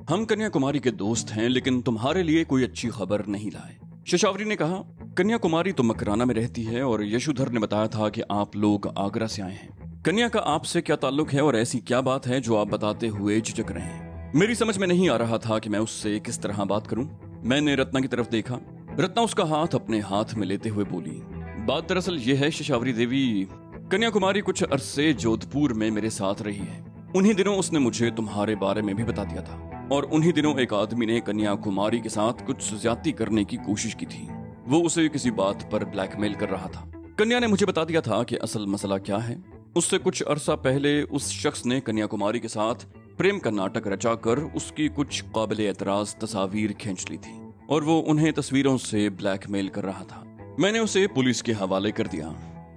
हम कन्याकुमारी के दोस्त हैं, लेकिन तुम्हारे लिए कोई अच्छी खबर नहीं लाए। शशावरी ने कहा, कन्याकुमारी तो मकराना में रहती है और यशोधर ने बताया था कि आप लोग आगरा से आए हैं। कन्या का आपसे क्या ताल्लुक है और ऐसी क्या बात है जो आप बताते हुए झिझक रहे हैं? मेरी समझ में नहीं आ रहा था कि मैं उससे किस तरह बात करूं। मैंने रत्ना की तरफ देखा। रत्ना उसका हाथ अपने हाथ में लेते हुए बोली, बात दरअसल ये है शशावरी देवी, कन्याकुमारी कुछ अरसे जोधपुर में मेरे साथ रही है। उन्हीं दिनों उसने मुझे तुम्हारे बारे में भी बता दिया था और उन्हीं दिनों एक आदमी ने कन्याकुमारी के साथ कुछ ज्यादती करने की कोशिश की थी। वो उसे किसी बात पर ब्लैकमेल कर रहा था। कन्या ने मुझे बता दिया था कि असल मसला क्या है। उससे कुछ अरसा पहले उस शख्स ने कन्याकुमारी के साथ प्रेम का नाटक रचाकर उसकी कुछ काबिल एतराज तस्वीर खींच ली थी और वो उन्हें तस्वीरों से ब्लैकमेल कर रहा था। मैंने उसे पुलिस के हवाले कर दिया।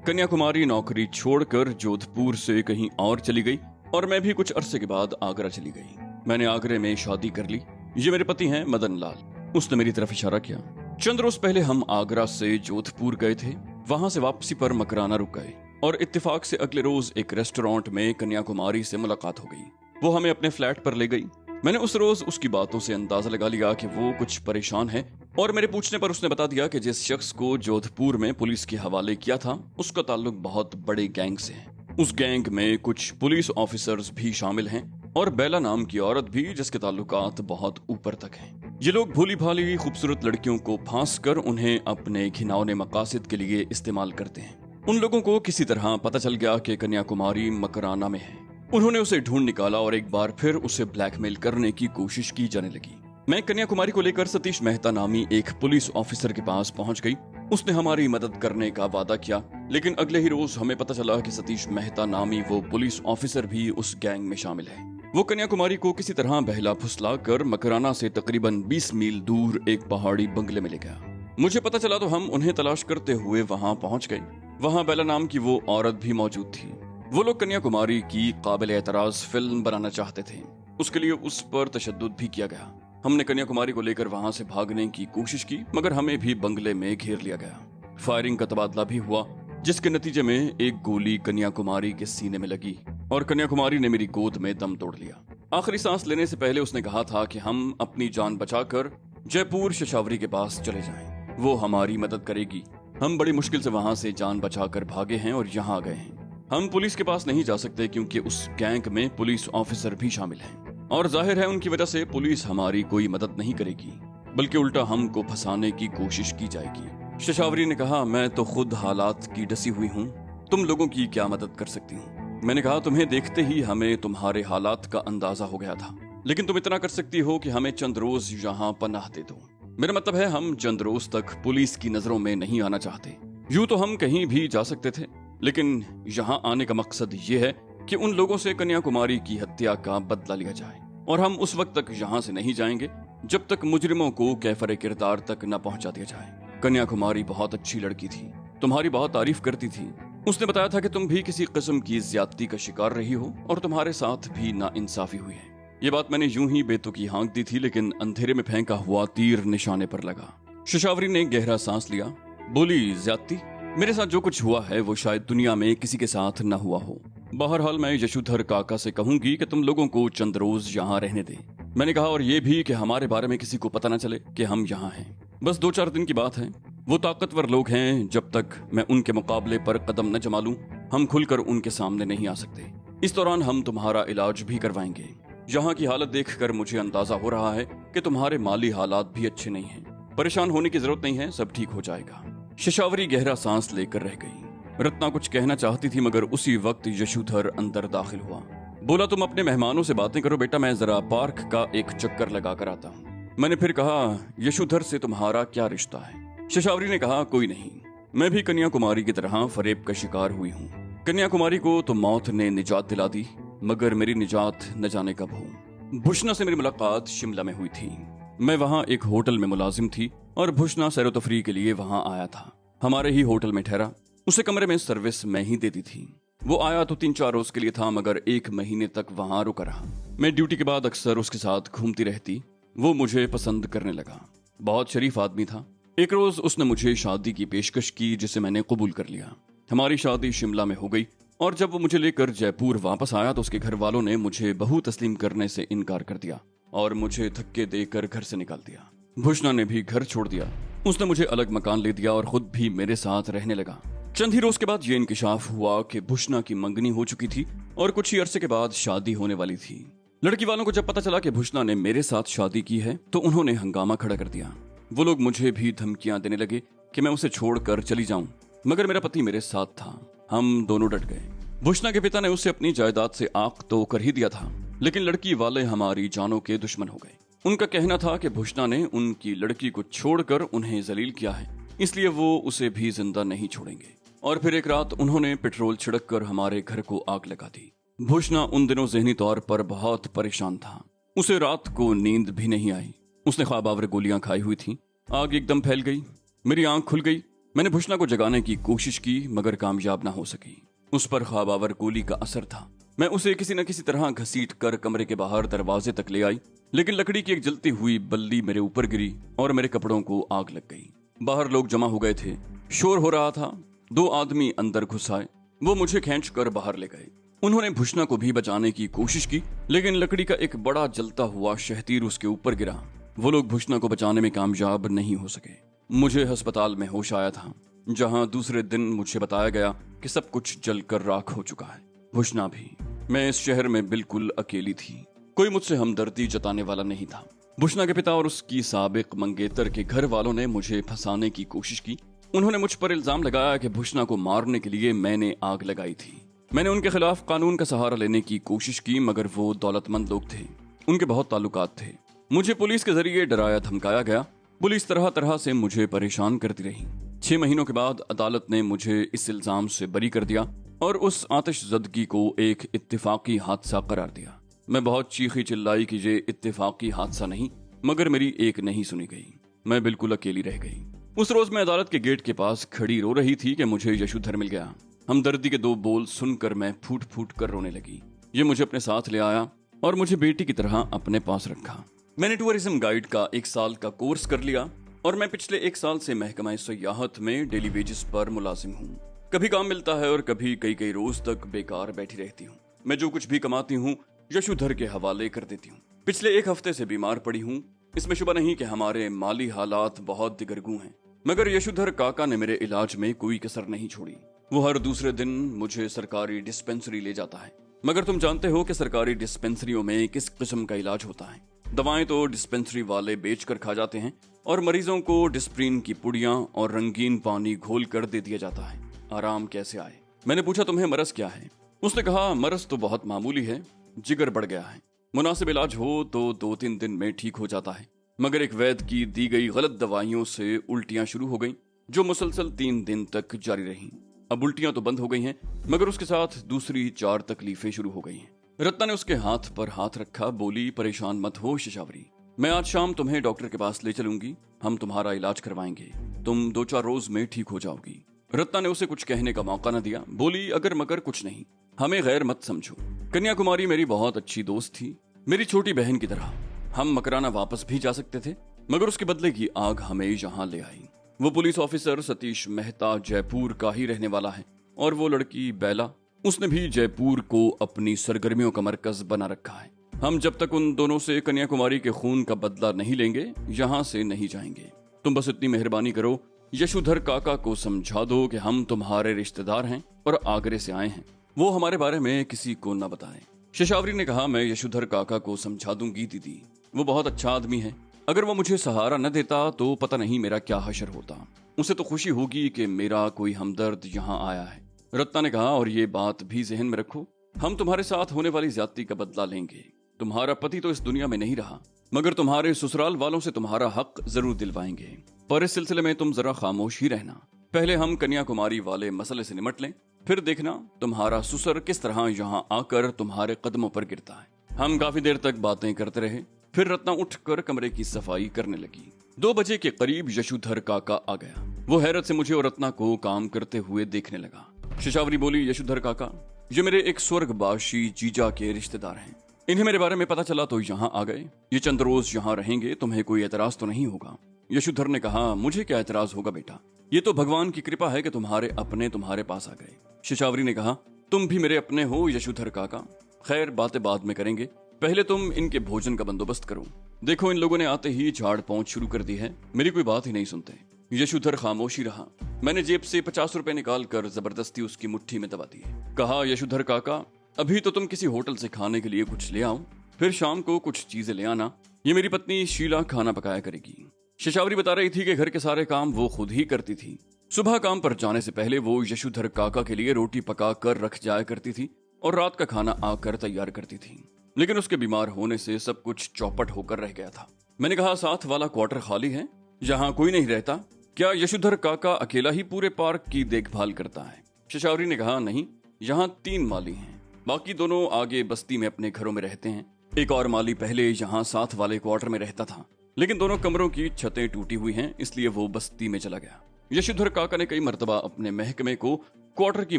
कन्याकुमारी नौकरी छोड़कर जोधपुर से कहीं और चली गई और मैं भी कुछ अरसे के बाद आगरा चली गई। मैंने आगरे में शादी कर ली। ये मेरे पति हैं मदन लाल। उसने मेरी तरफ इशारा किया। चंद रोज पहले हम आगरा से जोधपुर गए थे। वहां से वापसी पर मकराना रुक गए और इत्तेफाक से अगले रोज एक रेस्टोरेंट में कन्याकुमारी से मुलाकात हो गई। वो हमें अपने फ्लैट पर ले गई। मैंने उस रोज उसकी बातों से अंदाजा लगा लिया कि वो कुछ परेशान है और मेरे पूछने पर उसने बता दिया कि जिस शख्स को जोधपुर में पुलिस के हवाले किया था उसका ताल्लुक बहुत बड़े गैंग से है। उस गैंग में कुछ पुलिस ऑफिसर्स भी शामिल हैं और बेला नाम की औरत भी, जिसके ताल्लुकात बहुत ऊपर तक हैं। ये लोग भोली भाली खूबसूरत लड़कियों को फांस कर उन्हें अपने घिनौने मकासद के लिए इस्तेमाल करते हैं। उन लोगों को किसी तरह पता चल गया कि कन्याकुमारी मकराना में है। उन्होंने उसे ढूंढ निकाला और एक बार फिर उसे ब्लैकमेल करने की कोशिश की जाने लगी। मैं कन्याकुमारी को लेकर सतीश मेहता नामी एक पुलिस ऑफिसर के पास पहुंच गई। उसने हमारी मदद करने का वादा किया, लेकिन अगले ही रोज हमें पता चला कि सतीश मेहता नामी वो पुलिस ऑफिसर भी उस गैंग में शामिल है। वो कन्याकुमारी को किसी तरह बहला फुसला कर मकराना से तकरीबन 20 मील दूर एक पहाड़ी बंगले में ले गया। मुझे पता चला तो हम उन्हें तलाश करते हुए वहां पहुंच गए। वहां बेला नाम की वो औरत भी मौजूद थी। वो लोग कन्याकुमारी की काबिल एतराज फिल्म बनाना चाहते थे। उसके लिए उस पर तशद्दुद भी किया गया। हमने कन्याकुमारी को लेकर वहां से भागने की कोशिश की, मगर हमें भी बंगले में घेर लिया गया। फायरिंग का तबादला भी हुआ, जिसके नतीजे में एक गोली कन्याकुमारी के सीने में लगी और कन्याकुमारी ने मेरी गोद में दम तोड़ लिया। आखिरी सांस लेने से पहले उसने कहा था कि हम अपनी जान बचाकर जयपुर शशावरी के पास चले जाएं। वो हमारी मदद करेगी। हम बड़ी मुश्किल से वहां से जान बचाकर भागे हैं और यहाँ आ गए हैं। हम पुलिस के पास नहीं जा सकते क्योंकि उस गैंग में पुलिस ऑफिसर भी शामिल हैं और जाहिर है उनकी वजह से पुलिस हमारी कोई मदद नहीं करेगी, बल्कि उल्टा हमको फंसाने की कोशिश की जाएगी। शशावरी ने कहा, मैं तो खुद हालात की डसी हुई हूँ, तुम लोगों की क्या मदद कर सकती हूँ? मैंने कहा, तुम्हें देखते ही हमें तुम्हारे हालात का अंदाजा हो गया था, लेकिन तुम इतना कर सकती हो कि हमें चंद रोज यहाँ पनाह दे दो। मेरा मतलब है हम चंद रोज तक पुलिस की नजरों में नहीं आना चाहते। यूं तो हम कहीं भी जा सकते थे, लेकिन यहाँ आने का मकसद ये है कि उन लोगों से कन्याकुमारी की हत्या का बदला लिया जाए और हम उस वक्त तक यहाँ से नहीं जाएंगे जब तक मुजरिमों को कैफरे किरदार तक न पहुंचा दिया जाए। कन्याकुमारी बहुत अच्छी लड़की थी, तुम्हारी बहुत तारीफ करती थी। उसने बताया था कि तुम भी किसी किस्म की ज्यादती का शिकार रही हो और तुम्हारे साथ भी नाइंसाफी हुई है। ये बात मैंने यूं ही बेतुकी हाँक दी थी, लेकिन अंधेरे में फेंका हुआ तीर निशाने पर लगा। शशावरी ने गहरा सांस लिया, बोली, ज्यादती? मेरे साथ जो कुछ हुआ है वो शायद दुनिया में किसी के साथ न हुआ हो। बहरहाल मैं यशोधर काका से कहूंगी कि तुम लोगों को चंद रोज यहाँ रहने दें। मैंने कहा, और ये भी कि हमारे बारे में किसी को पता न चले कि हम यहाँ हैं। बस 2-4 दिन की बात है। वो ताकतवर लोग हैं, जब तक मैं उनके मुकाबले पर कदम न जमा लूं, हम खुलकर उनके सामने नहीं आ सकते। इस दौरान हम तुम्हारा इलाज भी करवाएंगे। यहाँ की हालत देखकर मुझे अंदाजा हो रहा है कि तुम्हारे माली हालात भी अच्छे नहीं हैं। परेशान होने की जरूरत नहीं है, सब ठीक हो जाएगा। शशावरी गहरा सांस लेकर रह गई। रत्ना कुछ कहना चाहती थी, मगर उसी वक्त यशोधर अंदर दाखिल हुआ। बोला, तुम अपने मेहमानों से बातें करो बेटा, मैं जरा पार्क का एक चक्कर लगा कर आता हूँ। मैंने फिर कहा, यशोधर से तुम्हारा क्या रिश्ता है? शशावरी ने कहा, कोई नहीं, मैं भी कन्याकुमारी की तरह फरेब का शिकार हुई हूँ। कन्याकुमारी को तो मौत ने निजात दिला दी, मगर मेरी निजात न जाने कब हो। भुषना से मेरी मुलाकात शिमला में हुई थी। मैं वहाँ एक होटल में मुलाजिम थी और भुषना सैरो तफरी के लिए वहाँ आया था। हमारे ही होटल में ठहरा। उसे कमरे में सर्विस मैं ही देती थी। वो आया तो 3-4 रोज के लिए था, मगर 1 महीने तक वहाँ रुका रहा। मैं ड्यूटी के बाद अक्सर उसके साथ घूमती रहती। वो मुझे पसंद करने लगा। बहुत शरीफ आदमी था। एक रोज उसने मुझे शादी की पेशकश की, जिसे मैंने कबूल कर लिया। हमारी शादी शिमला में हो गई और जब वो मुझे लेकर जयपुर वापस आया तो उसके घर वालों ने मुझे बहू तस्लीम करने से इनकार कर दिया। और मुझे धक्के देकर घर से निकाल दिया। भूषणा ने भी घर छोड़ दिया। उसने मुझे अलग मकान ले दिया और खुद भी मेरे साथ रहने लगा। चंद ही रोज के बाद ये इंकिशाफ हुआ कि भूषणा की मंगनी हो चुकी थी और कुछ ही अरसे के बाद शादी होने वाली थी। लड़की वालों को जब पता चला कि भूषणा ने मेरे साथ शादी की है तो उन्होंने हंगामा खड़ा कर दिया। वो लोग मुझे भी धमकियां देने लगे कि मैं उसे छोड़कर चली जाऊं, मगर मेरा पति मेरे साथ था। हम दोनों डट गए। भूषणा के पिता ने उसे अपनी जायदाद से आंख तो कर ही दिया था, लेकिन लड़की वाले हमारी जानों के दुश्मन हो गए। उनका कहना था कि भूषणा ने उनकी लड़की को छोड़कर उन्हें जलील किया है, इसलिए वो उसे भी जिंदा नहीं छोड़ेंगे। और फिर एक रात उन्होंने पेट्रोल छिड़क कर हमारे घर को आग लगा दी। भूषणा उन दिनों ज़हनी तौर पर बहुत परेशान था। उसे रात को नींद भी नहीं आई। उसने ख्वाबावर गोलियां खाई हुई थी। आग एकदम फैल गई। मेरी आंख खुल गई। मैंने भूषणा को जगाने की कोशिश की, मगर कामयाब ना हो सकी। उस पर ख्वाबावर गोली का असर था। मैं उसे किसी न किसी तरह घसीट कर कमरे के बाहर दरवाजे तक ले आई, लेकिन लकड़ी की एक जलती हुई बल्ली मेरे ऊपर गिरी और मेरे कपड़ों को आग लग गई। बाहर लोग जमा हो गए थे। शोर हो रहा था। 2 आदमी अंदर घुस आए। वो मुझे खींच कर बाहर ले गए। उन्होंने भूषणा को भी बचाने की कोशिश की, लेकिन लकड़ी का एक बड़ा जलता हुआ शहतीर उसके ऊपर गिरा। वो लोग भूषणा को बचाने में कामयाब नहीं हो सके। मुझे अस्पताल में होश आया था, जहां दूसरे दिन मुझे बताया गया कि सब कुछ जलकर राख हो चुका है। भूषणा भी। मैं इस शहर में बिल्कुल अकेली थी। कोई मुझसे हमदर्दी जताने वाला नहीं था। भूषणा के पिता और उसकी साबिक मंगेतर के घर वालों ने मुझे फंसाने की कोशिश की। उन्होंने मुझ पर इल्जाम लगाया कि भूषणा को मारने के लिए मैंने आग लगाई थी। मैंने उनके खिलाफ कानून का सहारा लेने की कोशिश की, मगर वो दौलतमंद लोग थे। उनके बहुत ताल्लुकात थे। मुझे पुलिस के जरिए डराया धमकाया गया। पुलिस तरह तरह से मुझे परेशान करती रही। 6 महीनों के बाद अदालत ने मुझे इस इल्जाम से बरी कर दिया और उस आतिशज़दगी को एक इत्तेफाकी हादसा करार दिया। मैं बहुत चीखी चिल्लाई कि ये इत्तेफाकी हादसा नहीं, मगर मेरी एक नहीं सुनी गई। मैं बिल्कुल अकेली रह गई। उस रोज मैं अदालत के गेट के पास खड़ी रो रही थी कि मुझे यशुधर मिल गया। हमदर्दी के 2 बोल सुनकर मैं फूट फूट कर रोने लगी। ये मुझे अपने साथ ले आया और मुझे बेटी की तरह अपने पास रखा। मैंने टूरिज्म गाइड का 1 साल का कोर्स कर लिया और मैं पिछले 1 साल से महकमा सयाहत में डेली वेजेस पर मुलाजिम हूँ। कभी काम मिलता है और कभी कई रोज तक बेकार बैठी रहती हूँ। मैं जो कुछ भी कमाती हूँ यशुधर के हवाले कर देती हूँ। पिछले 1 हफ्ते से बीमार पड़ी हूँ। इसमें शुबा नहीं कि हमारे माली हालात बहुत दिगरगू हैं, मगर यशुधर काका ने मेरे इलाज में कोई कसर नहीं छोड़ी। वो हर दूसरे दिन मुझे सरकारी डिस्पेंसरी ले जाता है, मगर तुम जानते हो कि सरकारी डिस्पेंसरियों में किस किस्म का इलाज होता है। दवाएं तो डिस्पेंसरी वाले बेच कर खा जाते हैं और मरीजों को डिस्प्रिन की पुड़ियां और रंगीन पानी घोल कर दे दिया जाता है। आराम कैसे आए? मैंने पूछा तुम्हें मरज क्या है? उसने कहा मरज तो बहुत मामूली है, जिगर बढ़ गया है। मुनासिब इलाज हो तो 2-3 दिन में ठीक हो जाता है, मगर एक वैद्य की दी गई गलत दवाइयों से उल्टियां शुरू हो गईं, जो मुसलसल 3 दिन तक जारी रहीं। अब उल्टियां तो बंद हो गई हैं, मगर उसके साथ दूसरी 4 तकलीफें शुरू हो गई हैं। रत्ना ने उसके हाथ पर हाथ रखा, बोली परेशान मत हो शशावरी, मैं आज शाम तुम्हें डॉक्टर के पास ले चलूंगी। हम तुम्हारा इलाज करवाएंगे। तुम 2-4 रोज में ठीक हो जाओगी। रत्ना ने उसे कुछ कहने का मौका न दिया। बोली अगर मगर कुछ नहीं, हमें गैर मत समझो। कन्याकुमारी मेरी बहुत अच्छी दोस्त थी, मेरी छोटी बहन की तरह। हम मकराना वापस भी जा सकते थे, मगर उसके बदले की आग हमें यहाँ ले आई। वो पुलिस ऑफिसर सतीश मेहता जयपुर का ही रहने वाला है, और वो लड़की बेला, उसने भी जयपुर को अपनी सरगर्मियों का मरकज बना रखा है। हम जब तक उन दोनों से कन्याकुमारी के खून का बदला नहीं लेंगे, यहाँ से नहीं जाएंगे। तुम बस इतनी मेहरबानी करो, यशुधर काका को समझा दो कि हम तुम्हारे रिश्तेदार हैं और आगरे से आए हैं। वो हमारे बारे में किसी को न बताएं। शशावरी ने कहा मैं यशुधर काका को समझा दूंगी दीदी, वो बहुत अच्छा आदमी है। अगर वो मुझे सहारा न देता तो पता नहीं मेरा क्या हशर होता। उसे तो खुशी होगी कि मेरा कोई हमदर्द यहाँ आया है। रत्ना ने कहा और ये बात भी जहन में रखो, हम तुम्हारे साथ होने वाली ज्यादती का बदला लेंगे। तुम्हारा पति तो इस दुनिया में नहीं रहा, मगर तुम्हारे ससुराल वालों से तुम्हारा हक जरूर दिलवाएंगे। पर इस सिलसिले में तुम जरा खामोश ही रहना। पहले हम कन्याकुमारी वाले मसले से निमट लें, फिर देखना तुम्हारा ससुर किस तरह यहाँ आकर तुम्हारे कदमों पर गिरता है। हम काफी देर तक बातें करते रहे। फिर रत्ना उठकर कमरे की सफाई करने लगी। 2 बजे के करीब यशुधर काका आ गया। वो हैरत से मुझे और रत्ना को काम करते हुए देखने लगा। शशावरी बोली यशुधर काका, ये मेरे एक स्वर्गवासी जीजा के रिश्तेदार हैं। इन्हें मेरे बारे में पता चला तो यहाँ आ गए। ये चंद रोज यहाँ रहेंगे, तुम्हें कोई एतराज तो नहीं होगा? यशुधर ने कहा मुझे क्या एतराज होगा बेटा, ये तो भगवान की कृपा है कि तुम्हारे अपने तुम्हारे पास आ गए। शशावरी ने कहा तुम भी मेरे अपने हो यशुधर काका। खैर बातें बाद में करेंगे, पहले तुम इनके भोजन का बंदोबस्त करो। देखो, इन लोगों ने आते ही झाड़ पहुंच शुरू कर दी है, मेरी कोई बात ही नहीं सुनते। यशोधर खामोशी रहा। मैंने जेब से 50 रुपए निकाल कर जबरदस्ती उसकी मुट्ठी में दबा दिए। कहा, यशोधर काका, अभी तो तुम किसी होटल से खाने के लिए कुछ ले आओ, फिर शाम को कुछ चीजें ले आना। ये मेरी पत्नी शीला खाना पकाया करेगी। शशावरी बता रही थी कि घर के सारे काम वो खुद ही करती थी। सुबह काम पर जाने से पहले वो यशोधर काका के लिए रोटी पका कर रख जाया करती थी और रात का खाना आकर तैयार करती थी। लेकिन उसके बीमार होने से सब कुछ चौपट होकर रह गया था। मैंने कहा, साथ वाला क्वार्टर खाली है, यहाँ कोई नहीं रहता क्या? यशोधर काका अकेला ही पूरे पार्क की देखभाल करता है? शशावरी ने कहा, नहीं, यहाँ 3 माली हैं, बाकी दोनों आगे बस्ती में अपने घरों में रहते हैं। एक और माली पहले यहाँ साथ वाले क्वार्टर में रहता था, लेकिन दोनों कमरों की छतें टूटी हुई हैं, इसलिए वो बस्ती में चला गया। यशोधर काका ने कई मर्तबा अपने महकमे को क्वार्टर की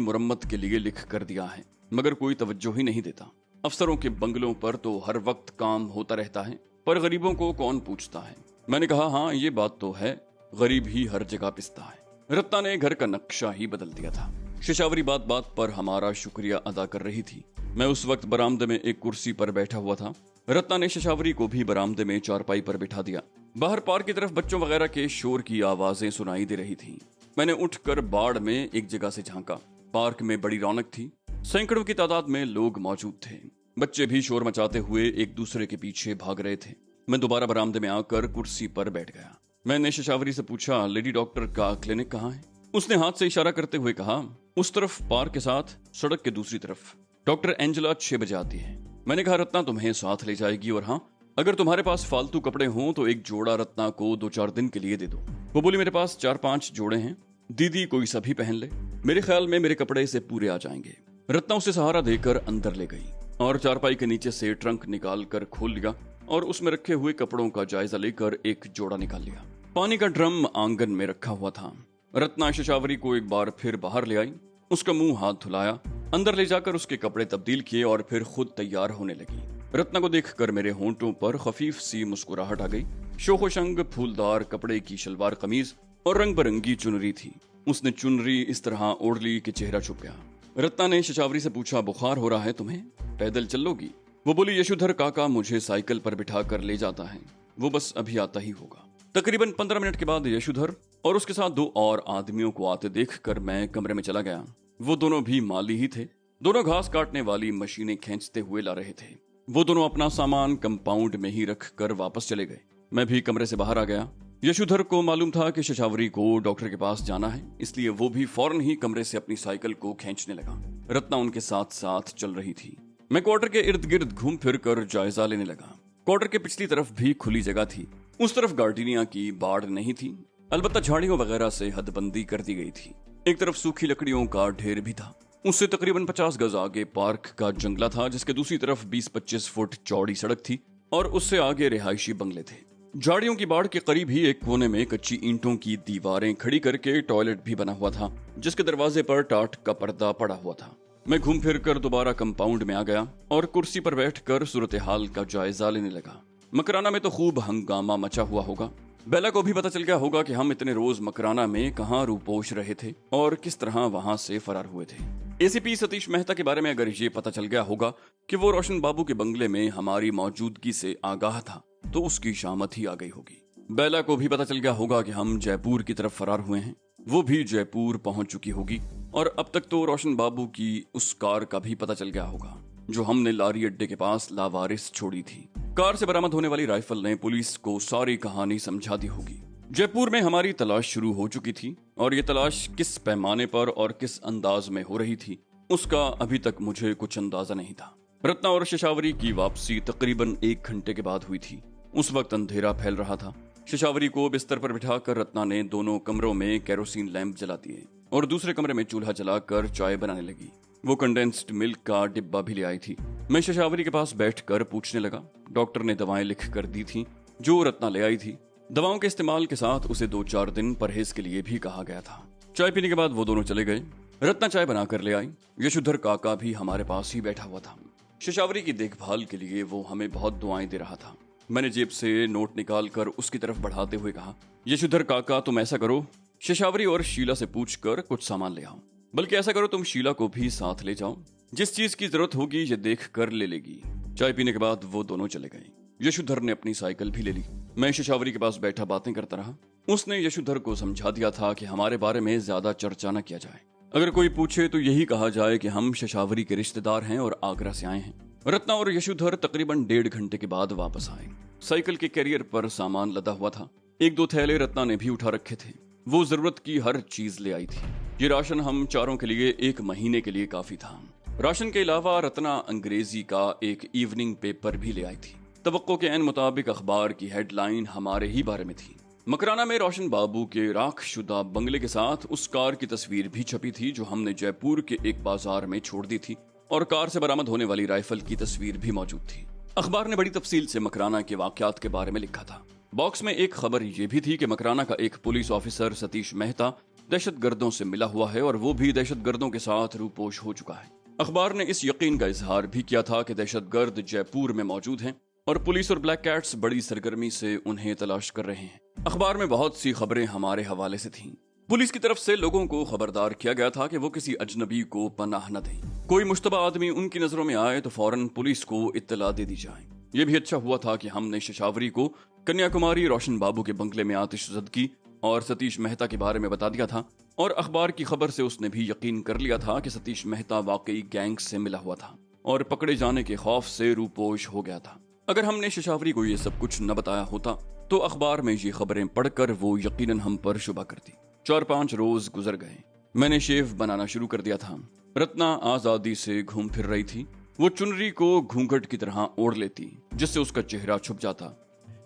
मुरम्मत के लिए लिख कर दिया है, मगर कोई तवज्जो ही नहीं देता। अफसरों के बंगलों पर तो हर वक्त काम होता रहता है, पर गरीबों को कौन पूछता है? मैंने कहा, हाँ, ये बात तो है, गरीब ही हर जगह पिसता है। रत्ना ने घर का नक्शा ही बदल दिया था। शशावरी बात बात पर हमारा शुक्रिया अदा कर रही थी। मैं उस वक्त बरामदे में एक कुर्सी पर बैठा हुआ था। रत्ना ने शशावरी को भी बरामदे में चारपाई पर बिठा दिया। बाहर पार्क की तरफ बच्चों वगैरह के शोर की आवाजें सुनाई दे रही थी। मैंने उठकर बाड़ में एक जगह से झांका। पार्क में बड़ी रौनक थी, सैकड़ों की तादाद में लोग मौजूद थे। बच्चे भी शोर मचाते हुए एक दूसरे के पीछे भाग रहे थे। मैं दोबारा बरामदे में आकर कुर्सी पर बैठ गया। मैंने शशावरी से पूछा, लेडी डॉक्टर का क्लिनिक कहाँ है? उसने हाथ से इशारा करते हुए कहा, उस तरफ पार्क के साथ, सड़क के दूसरी तरफ। डॉक्टर एंजेला 6 बजे आती है। मैंने कहा, रत्ना तुम्हें साथ ले जाएगी, और हाँ, अगर तुम्हारे पास फालतू कपड़े हों तो एक जोड़ा रत्ना को 2-4 दिन के लिए दे दो। वो बोली, मेरे पास 4-5 जोड़े हैं, दीदी कोई सभी पहन ले, मेरे ख्याल में मेरे कपड़े से पूरे आ जाएंगे। रत्ना उसे सहारा देकर अंदर ले गई और चारपाई के नीचे से ट्रंक निकाल कर खोल लिया और उसमें रखे हुए कपड़ों का जायजा लेकर एक जोड़ा निकाल लिया। पानी का ड्रम आंगन में रखा हुआ था। रत्ना शशावरी को एक बार फिर बाहर ले आई, उसका मुंह हाथ धुलाया, अंदर ले जाकर उसके कपड़े तब्दील किए और फिर खुद तैयार होने लगी। रत्ना को देखकर मेरे होंठों पर खफीफ सी मुस्कुराहट आ गई। शोखोशंग फूलदार कपड़े की शलवार कमीज और रंग बिरंगी चुनरी थी। उसने चुनरी इस तरह ओढ़ ली कि चेहरा छुप गया। रत्ना ने शशावरी से पूछा, बुखार हो रहा है तुम्हें? पैदल चल लोगी? वो बोली, यशोधर काका मुझे साइकिल पर बिठा कर ले जाता है, वो बस अभी आता ही होगा। तकरीबन 15 मिनट के बाद यशोधर और उसके साथ 2 और आदमियों को आते देखकर मैं कमरे में चला गया। वो दोनों भी माली ही थे। दोनों घास काटने वाली मशीनें खींचते हुए ला रहे थे। वो दोनों अपना सामान कंपाउंड में ही रख कर वापस चले गए। मैं भी कमरे से बाहर आ गया। यशोधर को मालूम था कि शशावरी को डॉक्टर के पास जाना है, इसलिए वो भी फौरन ही कमरे से अपनी साइकिल को खींचने लगा। रत्ना उनके साथ साथ चल रही थी। मैं क्वार्टर के इर्द गिर्द घूम फिर कर जायजा लेने लगा। क्वार्टर के पिछली तरफ भी खुली जगह थी। उस तरफ गार्डिनिया की बाड़ नहीं थी, अलबत्ता झाड़ियों वगैरह से हदबंदी कर दी गई थी। एक तरफ सूखी लकड़ियों का ढेर भी था। उससे तकरीबन 50 गज आगे पार्क का जंगला था, जिसके दूसरी तरफ 20-25 फुट चौड़ी सड़क थी और उससे आगे रिहायशी बंगले थे। झाड़ियों की बाड़ के करीब ही एक कोने में कच्ची ईंटों की दीवारें खड़ी करके टॉयलेट भी बना हुआ था, जिसके दरवाजे पर टाट का पर्दा पड़ा हुआ था। मैं घूम फिर कर दोबारा कंपाउंड में आ गया और कुर्सी पर बैठकर सूरत हाल का जायजा लेने लगा। मकराना में तो खूब हंगामा मचा हुआ होगा। बेला को भी पता चल गया होगा कि हम इतने रोज मकराना में कहाँ रूपोश रहे थे और किस तरह वहां से फरार हुए थे। एसीपी सतीश मेहता के बारे में अगर ये पता चल गया होगा कि वो रोशन बाबू के बंगले में हमारी मौजूदगी से आगाह था, तो उसकी शामत ही आ गई होगी। बेला को भी पता चल गया होगा कि हम जयपुर की तरफ फरार हुए हैं, वो भी जयपुर पहुंच चुकी होगी। और अब तक तो रोशन बाबू की उस कार का भी पता चल गया होगा जो हमने लारी अड्डे के पास लावारिस छोड़ी थी। कार से बरामद होने वाली राइफल ने पुलिस को सारी कहानी समझा दी होगी। जयपुर में हमारी तलाश शुरू हो चुकी थी और ये तलाश किस पैमाने पर और किस अंदाज में हो रही थी, उसका अभी तक मुझे कुछ अंदाजा नहीं था। रत्ना और शशावरी की वापसी तकरीबन 1 घंटे के बाद हुई थी। उस वक्त अंधेरा फैल रहा था। शशावरी को बिस्तर पर बिठाकर रत्ना ने दोनों कमरों में केरोसिन लैंप जला दिए और दूसरे कमरे में चूल्हा जलाकर चाय बनाने लगी। वो कंडेंस्ड मिल्क का डिब्बा भी ले आई थी। मैं शशावरी के पास बैठकर पूछने लगा। डॉक्टर ने दवाएं लिख कर दी थी जो रत्ना ले आई थी। दवाओं के इस्तेमाल के साथ उसे 2-4 दिन परहेज के लिए भी कहा गया था। चाय पीने के बाद वो दोनों चले गए। रत्ना चाय बनाकर ले आई। यशोधर काका भी हमारे पास ही बैठा हुआ था। शशावरी की देखभाल के लिए वो हमें बहुत दुआएं दे रहा था। मैंने जेब से नोट निकाल कर उसकी तरफ बढ़ाते हुए कहा, यशोधर काका तुम ऐसा करो, शशावरी और शीला से पूछकर कुछ सामान ले आओ। बल्कि ऐसा करो तुम शीला को भी साथ ले जाओ, जिस चीज की जरूरत होगी ये देख कर ले लेगी। चाय पीने के बाद वो दोनों चले गए। यशुधर ने अपनी साइकिल भी ले ली। मैं शशावरी के पास बैठा बातें करता रहा। उसने यशुधर को समझा दिया था कि हमारे बारे में ज्यादा चर्चा न किया जाए। अगर कोई पूछे तो यही कहा जाए कि हम शशावरी के रिश्तेदार हैं और आगरा से आए हैं। रत्ना और यशुधर तकरीबन 1.5 घंटे के बाद वापस आए। साइकिल के कैरियर पर सामान लदा हुआ था। 1-2 थैले रत्ना ने भी उठा रखे थे। वो जरूरत की हर चीज ले आई थी। ये राशन हम चारों के लिए 1 महीने के लिए काफी था। राशन के अलावा रत्ना अंग्रेजी का एक इवनिंग पेपर भी ले आई थी। तवक्को के ऐन मुताबिक अखबार की हेडलाइन हमारे ही बारे में थी। मकराना में रोशन बाबू के राखशुदा बंगले के साथ उस कार की तस्वीर भी छपी थी जो हमने जयपुर के एक बाजार में छोड़ दी थी, और कार से बरामद होने वाली राइफल की तस्वीर भी मौजूद थी। अखबार ने बड़ी तफसील से मकराना के वाकयात के बारे में लिखा था। बॉक्स में एक खबर यह भी थी कि मकराना का एक पुलिस ऑफिसर सतीश मेहता दहशतगर्दों से मिला हुआ है और वो भी दहशतगर्दों के साथ रूपोश हो चुका है। अखबार ने इस यकीन का इजहार भी किया था कि दहशतगर्द जयपुर में मौजूद हैं और पुलिस और ब्लैक कैट्स बड़ी सरगर्मी से उन्हें तलाश कर रहे हैं। अखबार में बहुत सी खबरें हमारे हवाले से थीं। पुलिस की तरफ से लोगों को खबरदार किया गया था कि वो किसी अजनबी को पनाह न दें। कोई मुश्तबा आदमी उनकी नजरों में आए तो फौरन पुलिस को इत्तला दे दी जाए। ये भी अच्छा हुआ था कि हमने शशावरी को कन्याकुमारी रोशन बाबू के बंगले में आतिशज़दगी और सतीश मेहता के बारे में बता दिया था, और अखबार की खबर से उसने भी यकीन कर लिया था कि सतीश मेहता वाकई गैंग से मिला हुआ था और पकड़े जाने के खौफ से रूपोश हो गया था। अगर हमने शशावरी को ये सब कुछ न बताया होता तो अखबार में ये खबरें पढ़कर वो यकीनन हम पर शुबा करती। 4-5 रोज गुजर गए। मैंने शेव बनाना शुरू कर दिया था। रत्ना आजादी से घूम फिर रही थी। वो चुनरी को घूंघट की तरह ओढ़ लेती जिससे उसका चेहरा छुप जाता।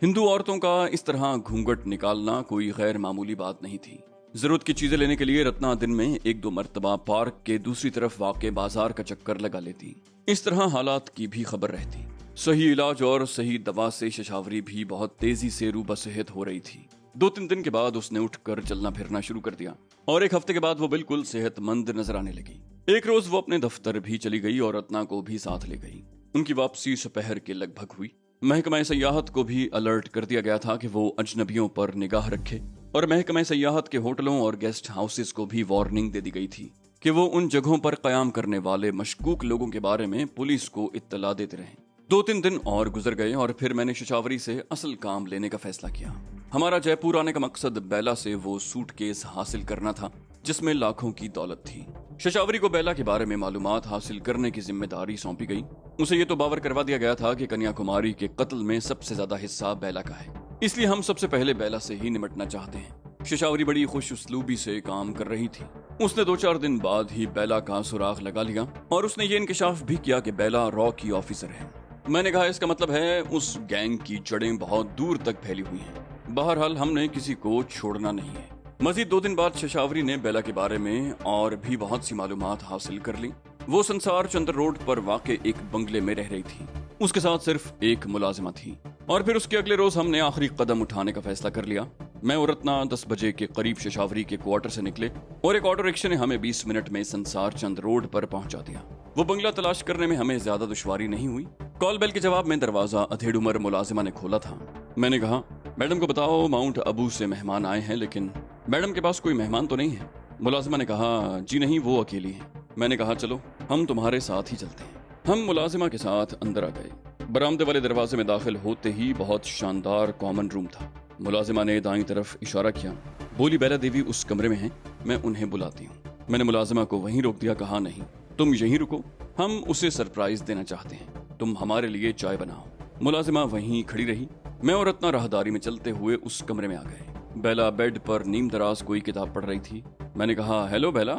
हिंदू औरतों का इस तरह घूंघट निकालना कोई गैर मामूली बात नहीं थी। जरूरत की चीजें लेने के लिए रत्ना दिन में 1-2 मर्तबा पार्क के दूसरी तरफ वाक़े बाजार का चक्कर लगा लेती। इस तरह हालात की भी खबर रहती। सही इलाज और सही दवा से शशावरी भी बहुत तेजी से रूबसेहत हो रही थी। 2-3 दिन के बाद उसने उठकर चलना फिरना शुरू कर दिया और 1 हफ्ते के बाद वो बिल्कुल सेहतमंद नजर आने लगी। एक रोज वो अपने दफ्तर भी चली गई और रत्ना को भी साथ ले गई। उनकी वापसी दोपहर के लगभग हुई। महकमा सयाहत को भी अलर्ट कर दिया गया था कि वो अजनबियों पर निगाह रखे, और महकमा सयाहत के होटलों और गेस्ट हाउसेस को भी वार्निंग दे दी गई थी कि वो उन जगहों पर कयाम करने वाले मशकूक लोगों के बारे में पुलिस को इत्तला देते रहें। 2-3 दिन और गुजर गए और फिर मैंने शशावरी से असल काम लेने का फैसला किया। हमारा जयपुर आने का मकसद बेला से वो सूटकेस हासिल करना था जिसमें लाखों की दौलत थी। शशावरी को बेला के बारे में मालूमात हासिल करने की जिम्मेदारी सौंपी गई। उसे ये तो बावर करवा दिया गया था कि कन्याकुमारी के कत्ल में सबसे ज्यादा हिस्सा बेला का है, इसलिए हम सबसे पहले बेला से ही निपटना चाहते हैं। शशावरी बड़ी खुश उसलूबी से काम कर रही थी। उसने 2-4 दिन बाद ही बेला का सुराग लगा लिया और उसने ये इंकशाफ भी किया कि बेला रॉ की ऑफिसर है। मैंने कहा इसका मतलब है उस गैंग की जड़ें बहुत दूर तक फैली हुई हैं। बहरहाल हमने किसी को छोड़ना नहीं है। मजीद 2 दिन बाद शशावरी ने बेला के बारे में और भी बहुत सी मालूमात हासिल कर ली। वो संसार चंद्र रोड पर वाक़े एक बंगले में रह रही थी। उसके साथ सिर्फ एक मुलाजिमा थी। और फिर उसके अगले रोज हमने आखिरी कदम उठाने का फैसला कर लिया। मैं और रत्ना 10 बजे के करीब शशावरी के क्वार्टर से निकले और एक ऑटो रिक्शा ने हमें 20 मिनट में संसार चंद्र रोड पर पहुंचा दिया। वो बंगला तलाश करने में हमें ज्यादा दुश्वारी नहीं हुई। कॉल बेल के जवाब में दरवाजा अधेड़ उम्र मुलाजिमा ने खोला था। मैंने कहा, मैडम को बताओ माउंट अबू से मेहमान आए हैं, लेकिन मैडम के पास कोई मेहमान तो नहीं है। मुलाजिमा ने कहा, जी नहीं, वो अकेली है। मैंने कहा, चलो हम तुम्हारे साथ ही चलते हैं। हम मुलाजिमा के साथ अंदर आ गए। बरामदे वाले दरवाजे में दाखिल होते ही बहुत शानदार कॉमन रूम था। मुलाजिमा ने दाईं तरफ इशारा किया, बोली बेला देवी उस कमरे में हैं, मैं उन्हें बुलाती हूँ। मैंने मुलाजिमा को वहीं रोक दिया, कहा नहीं, तुम यहीं रुको, हम उसे सरप्राइज देना चाहते हैं, तुम हमारे लिए चाय बनाओ। मुलाजिमा वहीं खड़ी रही। मैं और रत्ना राहदारी में चलते हुए उस कमरे में आ गए। बेला बेड पर नीम दराज कोई किताब पढ़ रही थी। मैंने कहा, हेलो बेला।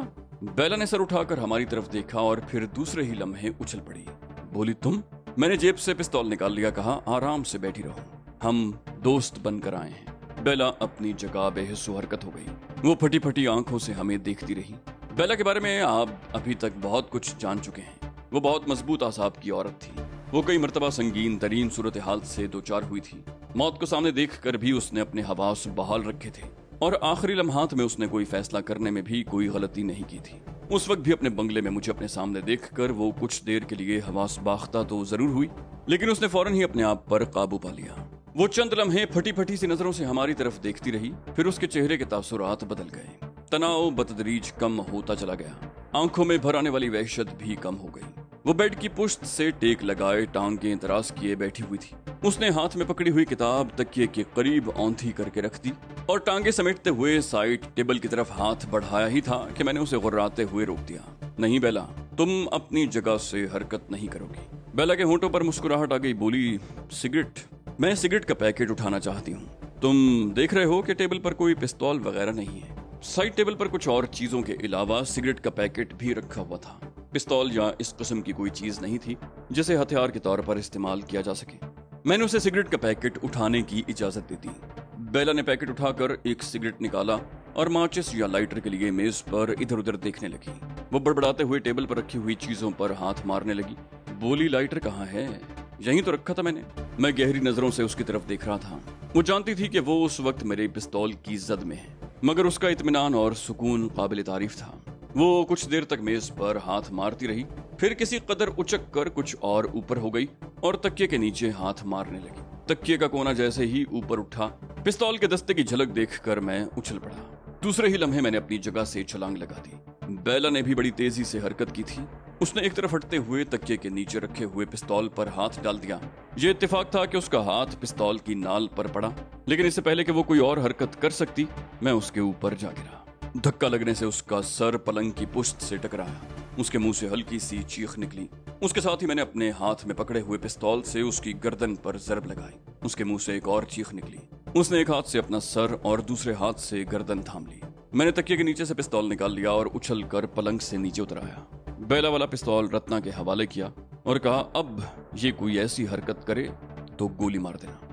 बेला ने सर उठाकर हमारी तरफ देखा और फिर दूसरे ही लम्हे उछल पड़ी। बोली, तुम? मैंने जेब से पिस्तौल निकाल लिया, कहा, आराम से बैठी रहो, हम दोस्त बनकर आए हैं। बेला अपनी जगह बेहिस्सो हरकत हो गई। वो फटी फटी आंखों से हमें देखती रही। बेला के बारे में आप अभी तक बहुत कुछ जान चुके हैं। वो बहुत मजबूत आसाब की औरत थी। वो कई मर्तबा संगीन तरीन सूरत हाल से दो चार हुई थी। मौत को सामने देख कर भी उसने अपने हवास बहाल रखे थे और आखिरी लम्हात में उसने कोई फैसला करने में भी कोई गलती नहीं की थी। उस वक्त भी अपने बंगले में मुझे अपने सामने देखकर वो कुछ देर के लिए हवास बाख्ता तो जरूर हुई, लेकिन उसने फौरन ही अपने आप पर काबू पा लिया। वो चंद लम्हे फटी फटी सी नजरों से हमारी तरफ देखती रही, फिर उसके चेहरे के तासुरात बदल गए। तनाव बतदरीज कम होता चला गया, आंखों में भर आने वाली वहशत भी कम हो गई। वो बेड की पुश्त से टेक लगाए टांगें दराज किए बैठी हुई थी। उसने हाथ में पकड़ी हुई किताब तकिए के करीब औंधी करके रख दी और टांगे समेटते हुए साइड टेबल की तरफ हाथ बढ़ाया ही था कि मैंने उसे गुर्राते हुए रोक दिया। नहीं बेला, तुम अपनी जगह से हरकत नहीं करोगी। बेला के होंठों पर मुस्कुराहट आ गई। बोली, सिगरेट? मैं सिगरेट का पैकेट उठाना चाहती हूँ। तुम देख रहे हो कि टेबल पर कोई पिस्तौल वगैरह नहीं है। साइड टेबल पर कुछ और चीजों के अलावा सिगरेट का पैकेट भी रखा हुआ था। पिस्तौल या इस किस्म की कोई चीज नहीं थी जिसे हथियार के तौर पर इस्तेमाल किया जा सके। मैंने उसे सिगरेट का पैकेट उठाने की इजाजत दे दी। बेला ने पैकेट उठाकर एक सिगरेट निकाला और माचिस या लाइटर के लिए मेज पर इधर उधर देखने लगी। वो बड़बड़ाते हुए टेबल पर रखी हुई चीजों पर हाथ मारने लगी। बोली, लाइटर कहाँ है? यहीं तो रखा था मैंने। मैं गहरी नजरों से उसकी तरफ देख रहा था। वो जानती थी कि वो उस वक्त मेरे पिस्तौल की जद में है, मगर उसका इत्मीनान और सुकून काबिल तारीफ था। वो कुछ देर तक मेज पर हाथ मारती रही, फिर किसी कदर उचक कर कुछ और ऊपर हो गई और तकिए के नीचे हाथ मारने लगी। तकिए का कोना जैसे ही ऊपर उठा, पिस्तौल के दस्ते की झलक देखकर मैं उछल पड़ा। दूसरे ही लम्हे मैंने अपनी जगह से छलांग लगा दी। बेला ने भी बड़ी तेजी से हरकत की थी। उसने एक तरफ हटते हुए तकिए के नीचे रखे हुए पिस्तौल पर हाथ डाल दिया। ये इत्तेफाक था कि उसका हाथ पिस्तौल की नाल पर पड़ा, लेकिन इससे पहले कि वो कोई और हरकत कर सकती, मैं उसके ऊपर जा गिरा। धक्का लगने से उसका सर पलंग की पुश्त से टकराया। उसके मुंह से हल्की सी चीख निकली। उसके साथ ही मैंने अपने हाथ में पकड़े हुए पिस्तौल से उसकी गर्दन पर जरब लगाई। उसके मुंह से एक और चीख निकली। उसने एक हाथ से अपना सर और दूसरे हाथ से गर्दन थाम ली। मैंने तकिए के नीचे से पिस्तौल निकाल लिया और उछल कर पलंग से नीचे उतर आया। बेला वाला पिस्तौल रत्ना के हवाले किया और कहा, अब ये कोई ऐसी हरकत करे तो गोली मार देना।